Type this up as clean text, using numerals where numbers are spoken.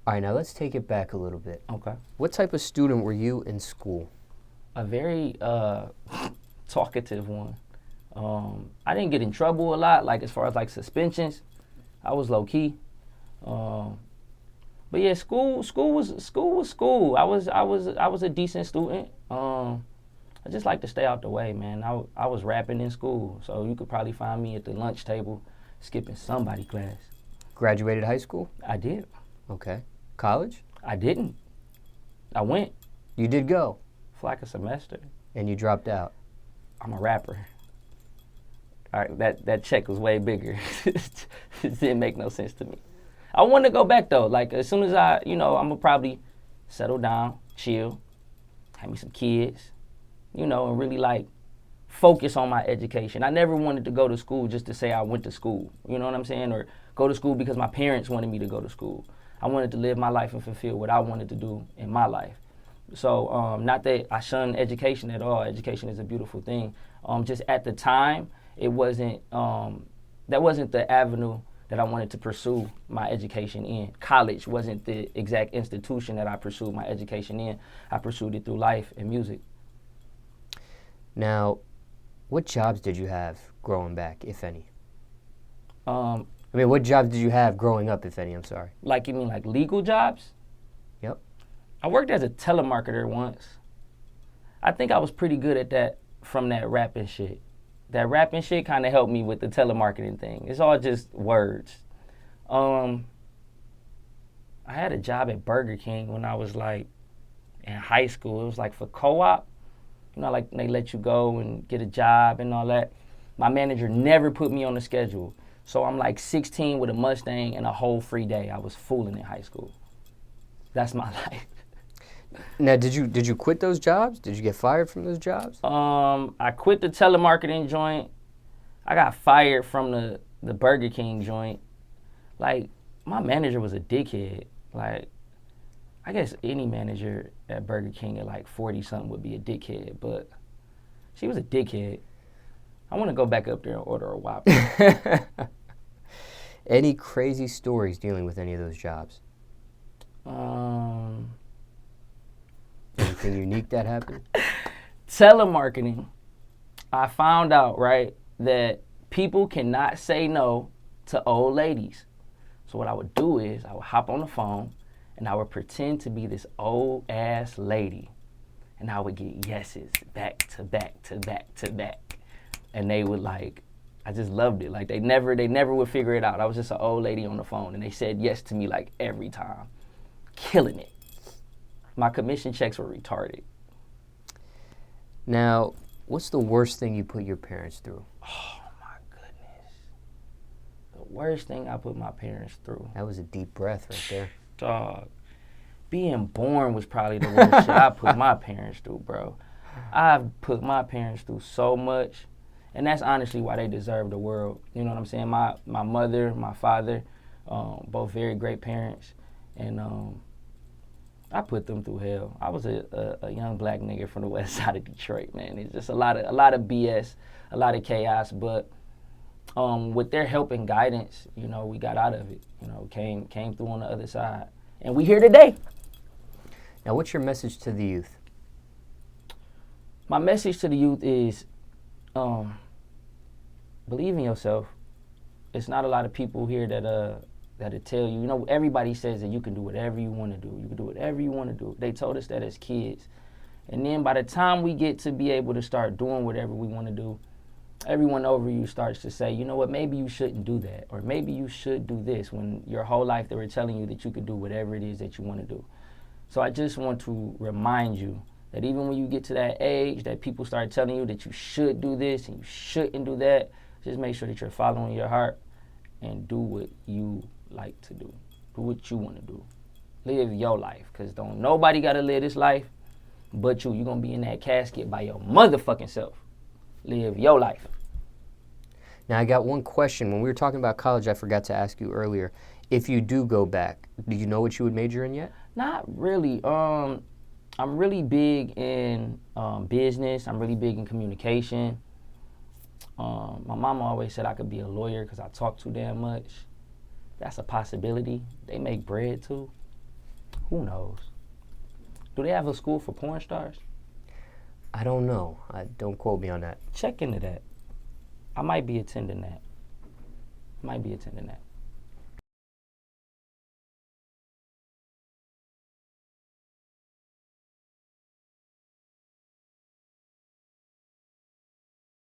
All right, now let's take it back a little bit. Okay. What type of student were you in school? A very talkative one. I didn't get in trouble a lot, like as far as like suspensions. I was low key. But yeah, school was school. I was a decent student. I just like to stay out the way, man. I was rapping in school, so you could probably find me at the lunch table skipping somebody class. Graduated high school? I did. Okay. College? I didn't. I went You did go, for like a semester. and you dropped out. I'm a rapper. All right, that check was way bigger. It didn't make no sense to me. I want to go back though. Like as soon as I'm gonna probably settle down, chill, have me some kids, and really like focus on my education. I never wanted to go to school just to say I went to school. You know what I'm saying? Or go to school because my parents wanted me to go to school. I wanted to live my life and fulfill what I wanted to do in my life. So not that I shun education at all. Education is a beautiful thing. Just at the time, it wasn't that wasn't the avenue that I wanted to pursue my education in. College wasn't the exact institution that I pursued my education in. I pursued it through life and music. Now, what jobs did you have growing back, if any? What jobs did you have growing up, if any? I'm sorry. Like, you mean like legal jobs? Yep. I worked as a telemarketer once. I think I was pretty good at that from that rapping shit. That rapping shit kind of helped me with the telemarketing thing. It's all just words. I had a job at Burger King when I was like in high school. It was like for co-op. Like they let you go and get a job and all that. My manager never put me on the schedule. So I'm like 16 with a Mustang and a whole free day. I was fooling in high school. That's my life. Now, did you quit those jobs? Did you get fired from those jobs? I quit the telemarketing joint. I got fired from the Burger King joint. Like, my manager was a dickhead. Like, I guess any manager at Burger King at like 40-something would be a dickhead, but she was a dickhead. I want to go back up there and order a Whopper. Any crazy stories dealing with any of those jobs? Anything unique that happened? Telemarketing. I found out, right, that people cannot say no to old ladies. So what I would do is I would hop on the phone and I would pretend to be this old ass lady. And I would get yeses back to back to back to back. And they would like, I just loved it. Like they never would figure it out. I was just an old lady on the phone and they said yes to me like every time. Killing it. My commission checks were retarded. Now, what's the worst thing you put your parents through? Oh my goodness. The worst thing I put my parents through. That was a deep breath right there. Dog. Being born was probably the worst shit I put my parents through, bro. I've put my parents through so much. And that's honestly why they deserve the world. You know what I'm saying? My mother, my father, both very great parents. And I put them through hell. I was a young black nigga from the west side of Detroit, man. It's just a lot of BS, a lot of chaos. But with their help and guidance, we got out of it. Came through on the other side. And we here today. Now, what's your message to the youth? My message to the youth is believe in yourself. It's not a lot of people here that'll tell you. Everybody says that you can do whatever you want to do. You can do whatever you want to do. They told us that as kids. And then by the time we get to be able to start doing whatever we want to do, everyone over you starts to say, you know what, maybe you shouldn't do that. Or maybe you should do this, when your whole life they were telling you that you could do whatever it is that you want to do. So I just want to remind you that even when you get to that age that people start telling you that you should do this and you shouldn't do that, just make sure that you're following your heart and do what you like to do. Do what you want to do. Live your life, because don't nobody got to live this life but you. You're going to be in that casket by your motherfucking self. Live your life. Now, I got one question. When we were talking about college, I forgot to ask you earlier. If you do go back, do you know what you would major in yet? Not really. I'm really big in business. I'm really big in communication. My mama always said I could be a lawyer because I talk too damn much. That's a possibility. They make bread too. Who knows? Do they have a school for porn stars? I don't know. Don't quote me on that. Check into that. I might be attending that.